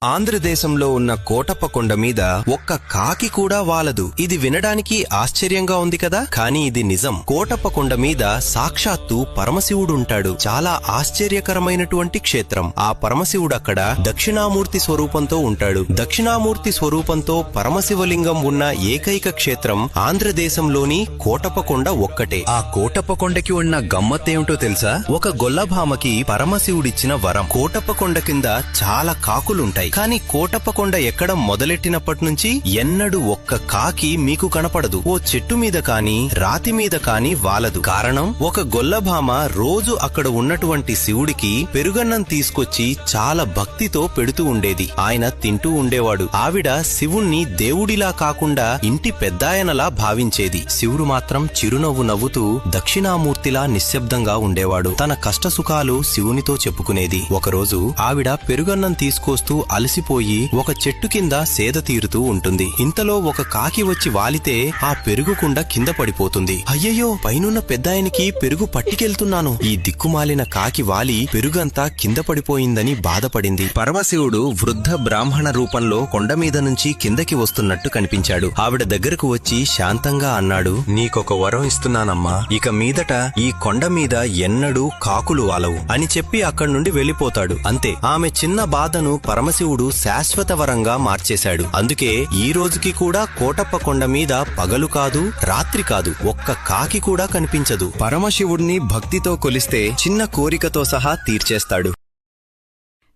ఆంధ్రదేశంలో ఉన్న కోటప్ప కొండ మీద ఒక్క కాకి కూడా వాలదు. ఇది వినడానికి ఆశ్చర్యంగా ఉంది కదా, కానీ ఇది నిజం. కోటప్ప కొండ మీద సాక్షాత్తు పరమశివుడుంటాడు. చాలా ఆశ్చర్యకరమైనటువంటి క్షేత్రం. ఆ పరమశివుడక్కడ దక్షిణామూర్తి స్వరూపంతో ఉంటాడు. దక్షిణామూర్తి స్వరూపంతో పరమశివలింగం ఉన్న ఏకైక క్షేత్రం ఆంధ్రదేశంలోని కోటప్ప కొండ ఒక్కటే. ఆ కోటప్ప కొండకి ఉన్న గమ్మత్తేమిటో తెలుసా? ఒక గొల్లభామకి పరమశివుడిచ్చిన వరం. కోటప్ప కొండ కింద చాలా కాకులుంటాయి. కానీ కోటప్ప కొండ ఎక్కడం మొదలెట్టినప్పటి నుంచి ఎన్నడూ ఒక్క కాకి మీకు కనపడదు. ఓ చెట్టు మీద కాని రాతి మీద కాని వాలదు. కారణం, ఒక గొల్లభామ రోజు అక్కడ ఉన్నటువంటి శివుడికి పెరుగన్నం తీసుకొచ్చి చాలా భక్తితో పెడుతూ ఉండేది. ఆయన తింటూ ఉండేవాడు. ఆవిడ శివుణ్ణి దేవుడిలా కాకుండా ఇంటి పెద్దాయనలా భావించేది. శివుడు మాత్రం చిరునవ్వు నవ్వుతూ దక్షిణామూర్తిలా నిశ్శబ్దంగా ఉండేవాడు. తన కష్టసుఖాలు శివునితో చెప్పుకునేది. ఒకరోజు ఆవిడ పెరుగన్నం తీసుకొస్తూ అలసిపోయి ఒక చెట్టు కింద సేద తీరుతూ ఉంటుంది. ఇంతలో ఒక కాకి వచ్చి వాలితే ఆ పెరుగుకుండా కింద పడిపోతుంది. అయ్యయ్యో, పైనున్న పెద్దాయనికి పెరుగు పట్టికెళ్తున్నాను. ఈ దిక్కుమాలిన కాకి వాలి పెరుగంతా కింద పడిపోయిందని బాధపడింది. పరమశివుడు వృద్ధ బ్రాహ్మణ రూపంలో కొండ మీద నుంచి కిందకి వస్తున్నట్టు కనిపించాడు. ఆవిడ దగ్గరకు వచ్చి శాంతంగా అన్నాడు, నీకొక వరం ఇస్తున్నానమ్మా. ఇక మీదట ఈ కొండ మీద ఎన్నడూ కాకులు వాలవు అని చెప్పి అక్కడి నుండి వెళ్లిపోతాడు. అంతే. ఆమె చిన్న బాధను పరమశివుడు శాశ్వత వరంగా మార్చేశాడు. అందుకే ఈ రోజుకి కూడా కోటప్ప కొండ మీద పగలు కాదు, రాత్రి కాదు, ఒక్క కాకి కూడా కనిపించదు. పరమశివుడిని భక్తితో కొలిస్తే చిన్న కోరికతో సహా తీర్చేస్తాడు.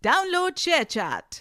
Download share chat.